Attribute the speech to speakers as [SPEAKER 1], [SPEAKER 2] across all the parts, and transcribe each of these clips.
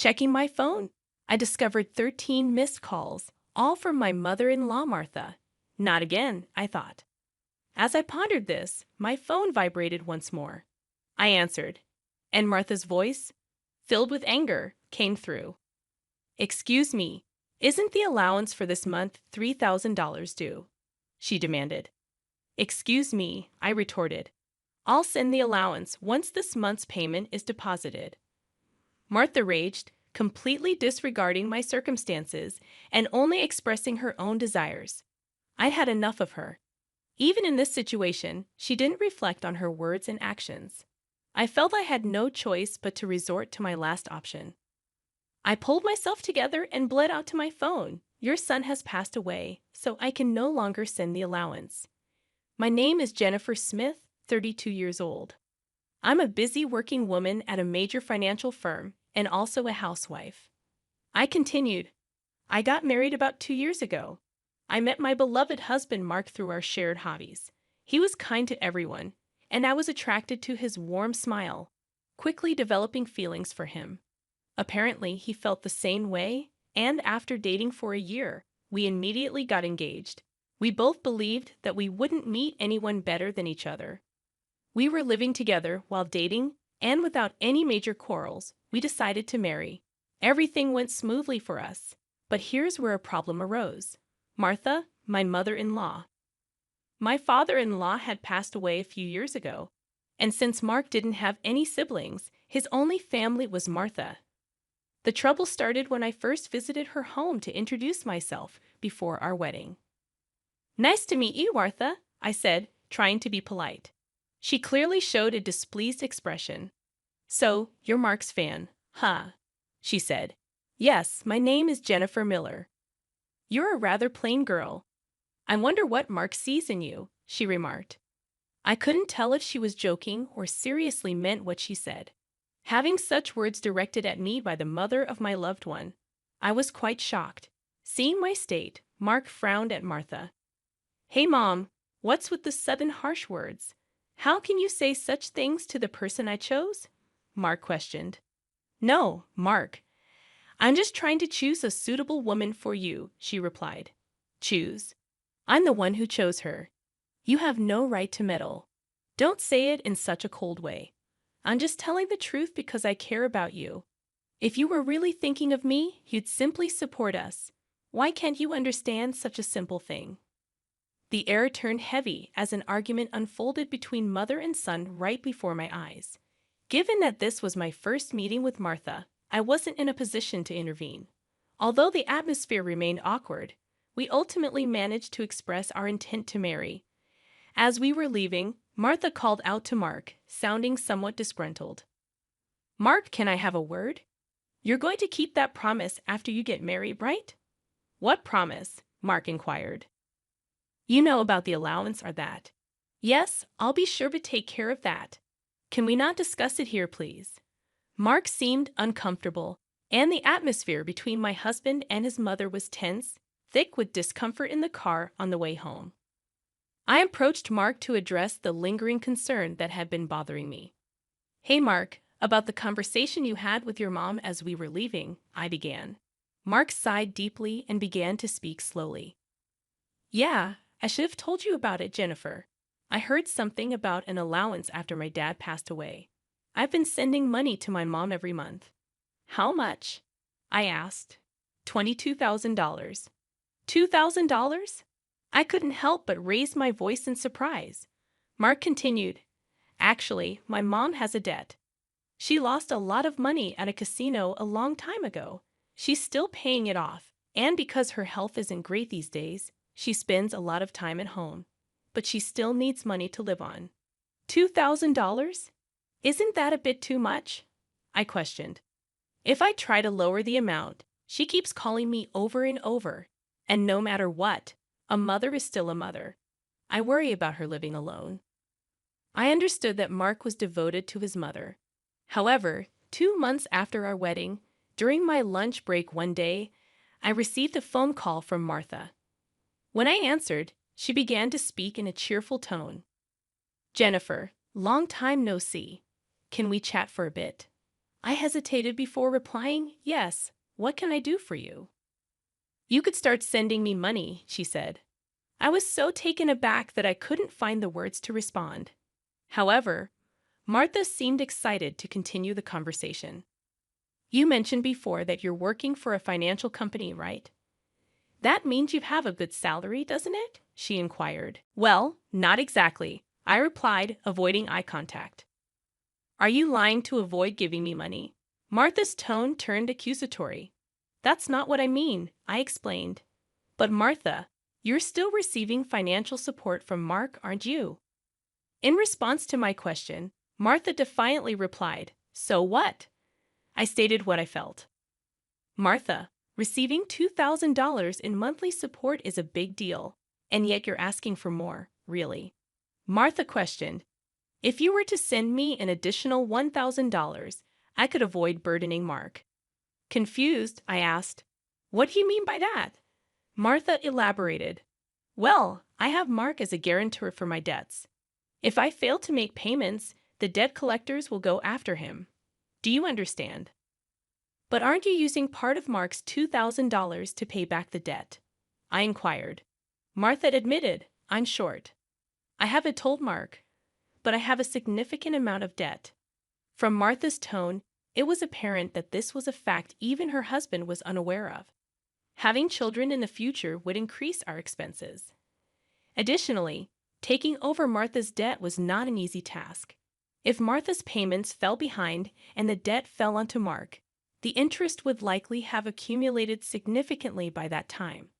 [SPEAKER 1] Checking my phone, I discovered 13 missed calls, all from my mother-in-law, Martha. Not again, I thought. As I pondered this, my phone vibrated once more. I answered, and Martha's voice, filled with anger, came through. "Excuse me, isn't the allowance for this month $3,000 due?" she demanded. "Excuse me," I retorted. "I'll send the allowance once this month's payment is deposited." Martha raged, completely disregarding my circumstances and only expressing her own desires. I'd had enough of her. Even in this situation, she didn't reflect on her words and actions. I felt I had no choice but to resort to my last option. I pulled myself together and bled out to my phone. "Your son has passed away, so I can no longer send the allowance. My name is Jennifer Smith, 32 years old. I'm a busy working woman at a major financial firm and also a housewife." I continued, "I got married about 2 years ago. I met my beloved husband Mark through our shared hobbies. He was kind to everyone, and I was attracted to his warm smile, quickly developing feelings for him. Apparently, he felt the same way, and after dating for a year, we immediately got engaged. We both believed that we wouldn't meet anyone better than each other. We were living together while dating, and without any major quarrels, we decided to marry. Everything went smoothly for us, but here's where a problem arose. Martha, my mother-in-law. My father-in-law had passed away a few years ago, and since Mark didn't have any siblings, his only family was Martha. The trouble started when I first visited her home to introduce myself before our wedding. "Nice to meet you, Martha," I said, trying to be polite. She clearly showed a displeased expression. "So, you're Mark's fan, huh?" she said. "Yes, my name is Jennifer Miller." "You're a rather plain girl. I wonder what Mark sees in you," she remarked. I couldn't tell if she was joking or seriously meant what she said. Having such words directed at me by the mother of my loved one, I was quite shocked. Seeing my state, Mark frowned at Martha. "Hey, Mom, what's with the sudden harsh words? How can you say such things to the person I chose?" Mark questioned. "No, Mark. I'm just trying to choose a suitable woman for you," she replied. "Choose? I'm the one who chose her. You have no right to meddle. Don't say it in such a cold way. I'm just telling the truth because I care about you. If you were really thinking of me, you'd simply support us. Why can't you understand such a simple thing?" The air turned heavy as an argument unfolded between mother and son right before my eyes. Given that this was my first meeting with Martha, I wasn't in a position to intervene. Although the atmosphere remained awkward, we ultimately managed to express our intent to marry. As we were leaving, Martha called out to Mark, sounding somewhat disgruntled. "Mark, can I have a word? You're going to keep that promise after you get married, right?" "What promise?" Mark inquired. "You know about the allowance or that?" "Yes, I'll be sure to take care of that. Can we not discuss it here, please?" Mark seemed uncomfortable, and the atmosphere between my husband and his mother was tense, thick with discomfort in the car on the way home. I approached Mark to address the lingering concern that had been bothering me. "Hey, Mark, about the conversation you had with your mom as we were leaving," I began. Mark sighed deeply and began to speak slowly. "Yeah, I should have told you about it, Jennifer. I heard something about an allowance after my dad passed away. I've been sending money to my mom every month." "How much?" I asked. $22,000. $2,000? I couldn't help but raise my voice in surprise. Mark continued, "Actually, my mom has a debt. She lost a lot of money at a casino a long time ago. She's still paying it off, and because her health isn't great these days, she spends a lot of time at home. But she still needs money to live on." $2,000? Isn't that a bit too much?" I questioned. "If I try to lower the amount, she keeps calling me over and over, and no matter what, a mother is still a mother. I worry about her living alone." I understood that Mark was devoted to his mother. However, 2 months after our wedding, during my lunch break one day, I received a phone call from Martha. When I answered, she began to speak in a cheerful tone. "Jennifer, long time no see. Can we chat for a bit?" I hesitated before replying, "Yes, what can I do for you?" "You could start sending me money," she said. I was so taken aback that I couldn't find the words to respond. However, Martha seemed excited to continue the conversation. "You mentioned before that you're working for a financial company, right? That means you have a good salary, doesn't it?" she inquired. "Well, not exactly," I replied, avoiding eye contact. "Are you lying to avoid giving me money?" Martha's tone turned accusatory. "That's not what I mean," I explained. "But Martha, you're still receiving financial support from Mark, aren't you?" In response to my question, Martha defiantly replied, "So what?" I stated what I felt. "Martha, receiving $2,000 in monthly support is a big deal, and yet you're asking for more, really." Martha questioned, "If you were to send me an additional $1,000, I could avoid burdening Mark." Confused, I asked, "What do you mean by that?" Martha elaborated, "Well, I have Mark as a guarantor for my debts. If I fail to make payments, the debt collectors will go after him. Do you understand?" "But aren't you using part of Mark's $2,000 to pay back the debt?" I inquired. Martha admitted, "I'm short. I haven't told Mark, but I have a significant amount of debt." From Martha's tone, it was apparent that this was a fact even her husband was unaware of. Having children in the future would increase our expenses. Additionally, taking over Martha's debt was not an easy task. If Martha's payments fell behind and the debt fell onto Mark, the interest would likely have accumulated significantly by that time.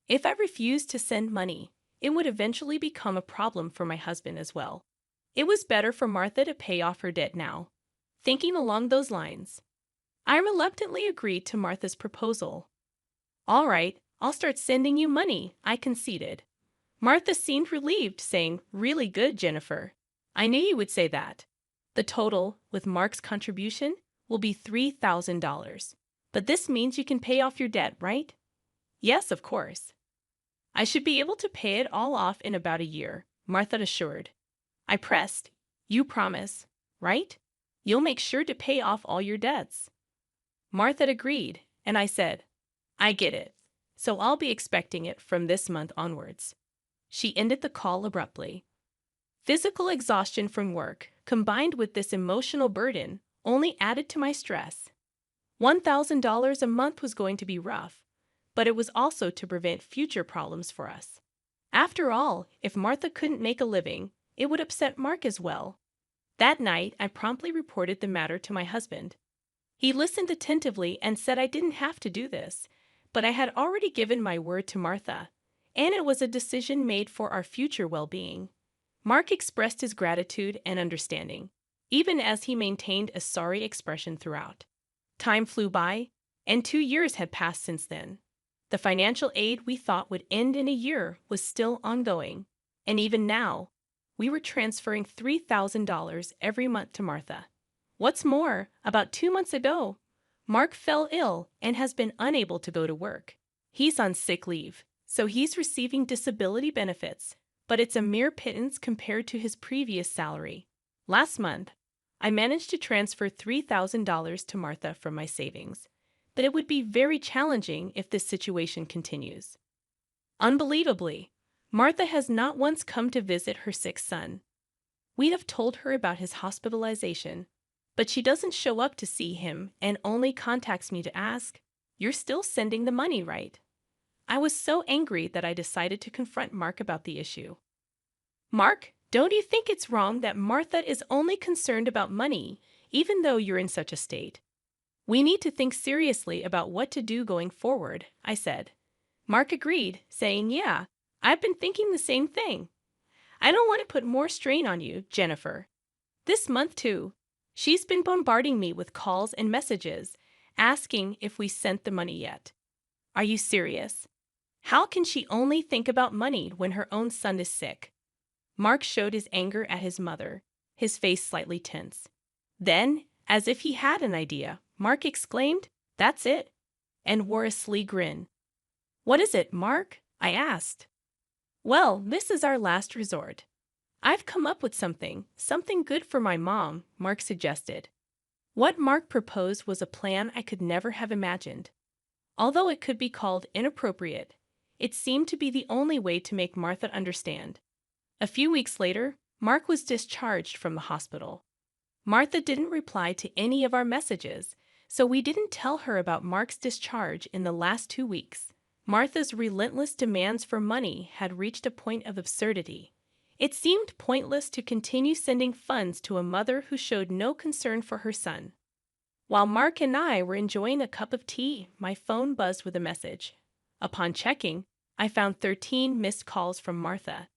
[SPEAKER 1] If I refused to send money, it would eventually become a problem for my husband as well. It was better for Martha to pay off her debt now. Thinking along those lines, I reluctantly agreed to Martha's proposal. "All right, I'll start sending you money," I conceded. Martha seemed relieved, saying, "Really good, Jennifer. I knew you would say that. The total, with Mark's contribution, will be $3,000. But this means you can pay off your debt, right?" "Yes, of course." "I should be able to pay it all off in about a year," Martha assured. I pressed, "You promise, right? You'll make sure to pay off all your debts." Martha agreed, and I said, "I get it, so I'll be expecting it from this month onwards." She ended the call abruptly. Physical exhaustion from work, combined with this emotional burden, only added to my stress. $1,000 a month was going to be rough, but it was also to prevent future problems for us. After all, if Martha couldn't make a living, it would upset Mark as well. That night, I promptly reported the matter to my husband. He listened attentively and said I didn't have to do this, but I had already given my word to Martha, and it was a decision made for our future well-being. Mark expressed his gratitude and understanding, even as he maintained a sorry expression throughout. Time flew by, and 2 years had passed since then. The financial aid we thought would end in a year was still ongoing, and even now, we were transferring $3,000 every month to Martha. What's more, about 2 months ago, Mark fell ill and has been unable to go to work. He's on sick leave, so he's receiving disability benefits, but it's a mere pittance compared to his previous salary. Last month, I managed to transfer $3,000 to Martha from my savings, but it would be very challenging if this situation continues. Unbelievably, Martha has not once come to visit her sick son. We have told her about his hospitalization, but she doesn't show up to see him and only contacts me to ask, "You're still sending the money, right?" I was so angry that I decided to confront Mark about the issue. "Mark, don't you think it's wrong that Martha is only concerned about money, even though you're in such a state? We need to think seriously about what to do going forward," I said. Mark agreed, saying, "Yeah, I've been thinking the same thing. I don't want to put more strain on you, Jennifer. This month, too, she's been bombarding me with calls and messages, asking if we sent the money yet. Are you serious? How can she only think about money when her own son is sick?" Mark showed his anger at his mother, his face slightly tense. Then, as if he had an idea, Mark exclaimed, "That's it," and wore a sly grin. "What is it, Mark?" I asked. "Well, this is our last resort. I've come up with something good for my mom," Mark suggested. What Mark proposed was a plan I could never have imagined. Although it could be called inappropriate, it seemed to be the only way to make Martha understand. A few weeks later, Mark was discharged from the hospital. Martha didn't reply to any of our messages, so we didn't tell her about Mark's discharge in the last 2 weeks. Martha's relentless demands for money had reached a point of absurdity. It seemed pointless to continue sending funds to a mother who showed no concern for her son. While Mark and I were enjoying a cup of tea, my phone buzzed with a message. Upon checking, I found 13 missed calls from Martha.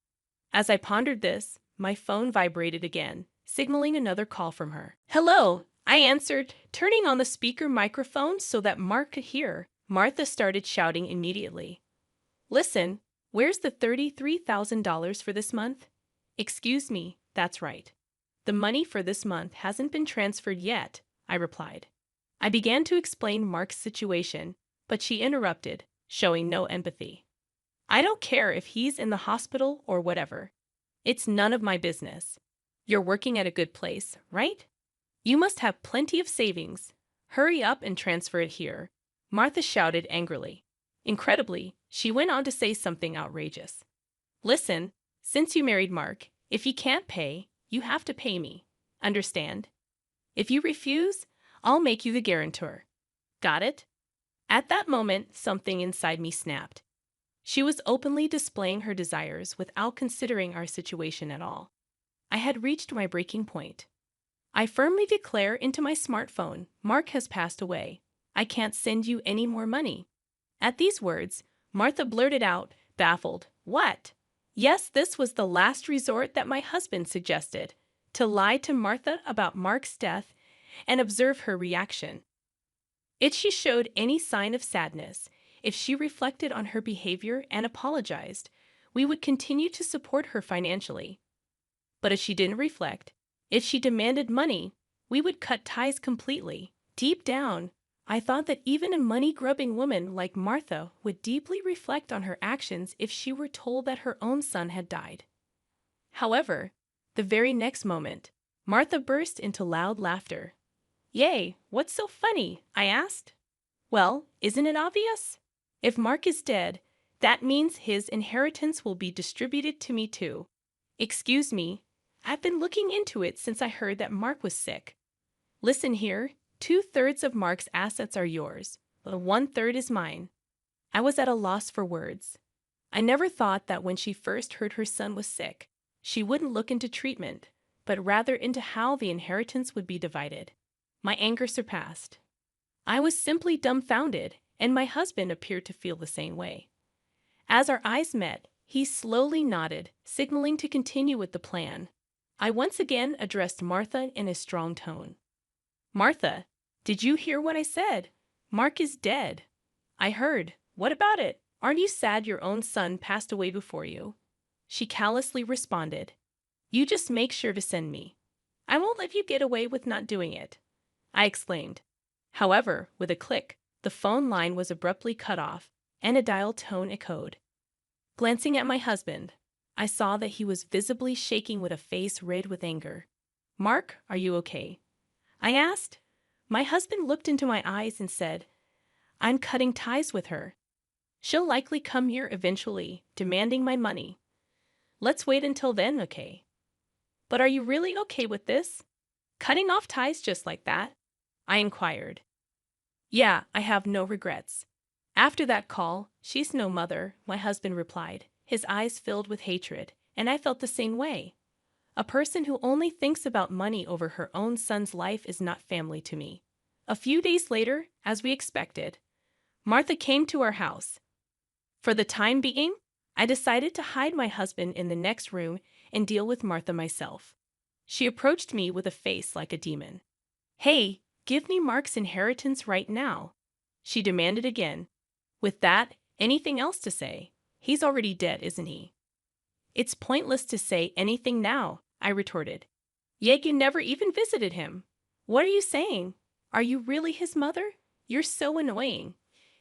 [SPEAKER 1] As I pondered this, my phone vibrated again, signaling another call from her. "Hello," I answered, turning on the speaker microphone so that Mark could hear. Martha started shouting immediately. "Listen, where's the $33,000 for this month?" "Excuse me, that's right. The money for this month hasn't been transferred yet," I replied. I began to explain Mark's situation, but she interrupted, showing no empathy. "I don't care if he's in the hospital or whatever. It's none of my business. You're working at a good place, right? You must have plenty of savings. Hurry up and transfer it here," Martha shouted angrily. Incredibly, she went on to say something outrageous. "Listen, since you married Mark, if he can't pay, you have to pay me. Understand? If you refuse, I'll make you the guarantor. Got it?" At that moment, something inside me snapped. She was openly displaying her desires without considering our situation at all. I had reached my breaking point. I firmly declare into my smartphone, "Mark has passed away. I can't send you any more money." At these words, Martha blurted out, baffled, "What?" Yes, this was the last resort that my husband suggested, to lie to Martha about Mark's death and observe her reaction. If she showed any sign of sadness, if she reflected on her behavior and apologized, we would continue to support her financially. But if she didn't reflect, if she demanded money, we would cut ties completely. Deep down, I thought that even a money-grubbing woman like Martha would deeply reflect on her actions if she were told that her own son had died. However, the very next moment, Martha burst into loud laughter. "Yay, what's so funny?" I asked. "Well, isn't it obvious? If Mark is dead, that means his inheritance will be distributed to me too. Excuse me, I've been looking into it since I heard that Mark was sick. Listen here, 2/3 of Mark's assets are yours, but 1/3 is mine." I was at a loss for words. I never thought that when she first heard her son was sick, she wouldn't look into treatment, but rather into how the inheritance would be divided. My anger surpassed. I was simply dumbfounded, and my husband appeared to feel the same way. As our eyes met, he slowly nodded, signaling to continue with the plan. I once again addressed Martha in a strong tone. "Martha, did you hear what I said? Mark is dead." "I heard. What about it? Aren't you sad your own son passed away before you?" She callously responded. "You just make sure to send me. I won't let you get away with not doing it," I exclaimed. However, with a click, the phone line was abruptly cut off, and a dial tone echoed. Glancing at my husband, I saw that he was visibly shaking with a face red with anger. "Mark, are you okay?" I asked. My husband looked into my eyes and said, "I'm cutting ties with her. She'll likely come here eventually, demanding my money. Let's wait until then, okay?" "But are you really okay with this? Cutting off ties just like that?" I inquired. "Yeah, I have no regrets. After that call, she's no mother," my husband replied, his eyes filled with hatred, and I felt the same way. A person who only thinks about money over her own son's life is not family to me. A few days later, as we expected, Martha came to our house. For the time being, I decided to hide my husband in the next room and deal with Martha myself. She approached me with a face like a demon. "Hey, give me Mark's inheritance right now," she demanded again. "With that, anything else to say? He's already dead, isn't he?" "It's pointless to say anything now," I retorted. "Yet you never even visited him. What are you saying? Are you really his mother? You're so annoying.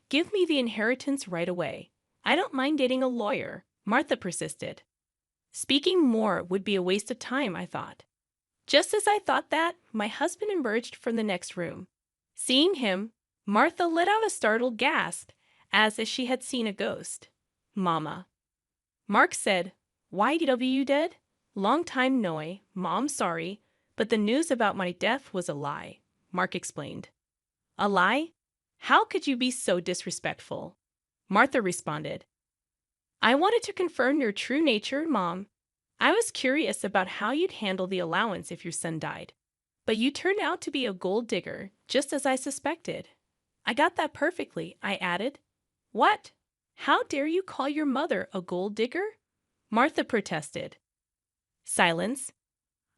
[SPEAKER 1] Give me the inheritance right away. I don't mind getting a lawyer," Martha persisted. Speaking more would be a waste of time, I thought. Just as I thought that, my husband emerged from the next room. Seeing him, Martha let out a startled gasp, as if she had seen a ghost. Mama. Mark said, "Why did you dead? Long time no, Mom, sorry, but the news about my death was a lie," Mark explained. "A lie? How could you be so disrespectful?" Martha responded. "I wanted to confirm your true nature, Mom. I was curious about how you'd handle the allowance if your son died. But you turned out to be a gold digger, just as I suspected." "I got that perfectly," I added. "What? How dare you call your mother a gold digger?" Martha protested. "Silence.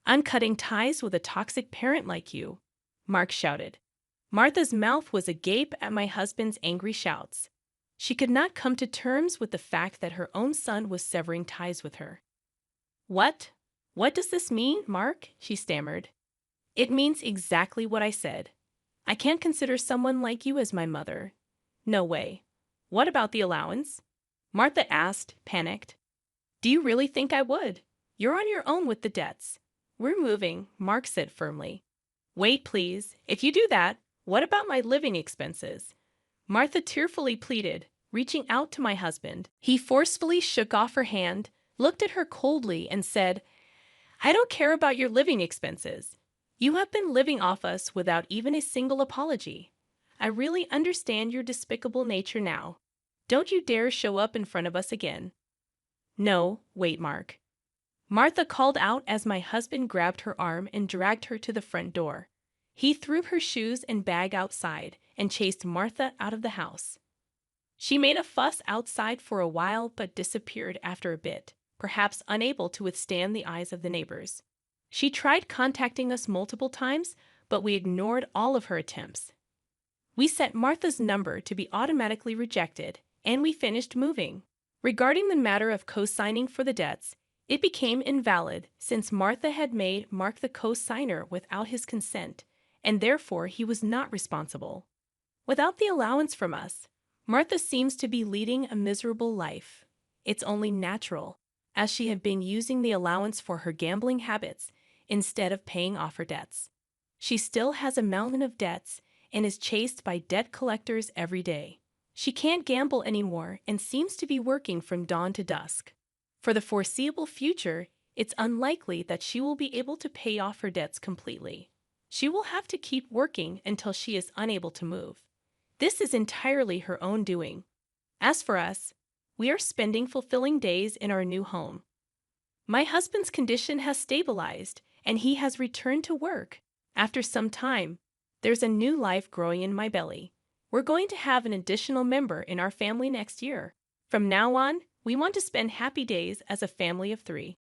[SPEAKER 1] I'm cutting ties with a toxic parent like you," Mark shouted. Martha's mouth was agape at my husband's angry shouts. She could not come to terms with the fact that her own son was severing ties with her. "What? What does this mean, Mark?" she stammered. "It means exactly what I said. I can't consider someone like you as my mother. No way. What about the allowance?" Martha asked, panicked. "Do you really think I would? You're on your own with the debts." "We're moving," Mark said firmly. "Wait, please. If you do that, what about my living expenses?" Martha tearfully pleaded, reaching out to my husband. He forcefully shook off her hand, looked at her coldly, and said, "I don't care about your living expenses. You have been living off us without even a single apology. I really understand your despicable nature now. Don't you dare show up in front of us again." "No, wait, Mark," Martha called out as my husband grabbed her arm and dragged her to the front door. He threw her shoes and bag outside and chased Martha out of the house. She made a fuss outside for a while but disappeared after a bit, perhaps unable to withstand the eyes of the neighbors. She tried contacting us multiple times, but we ignored all of her attempts. We set Martha's number to be automatically rejected, and we finished moving. Regarding the matter of co-signing for the debts, it became invalid since Martha had made Mark the co-signer without his consent, and therefore he was not responsible. Without the allowance from us, Martha seems to be leading a miserable life. It's only natural, as she had been using the allowance for her gambling habits instead of paying off her debts. She still has a mountain of debts and is chased by debt collectors every day. She can't gamble anymore and seems to be working from dawn to dusk. For the foreseeable future, it's unlikely that she will be able to pay off her debts completely. She will have to keep working until she is unable to move. This is entirely her own doing. As for us, we are spending fulfilling days in our new home. My husband's condition has stabilized, and he has returned to work. After some time, there's a new life growing in my belly. We're going to have an additional member in our family next year. From now on, we want to spend happy days as a family of 3.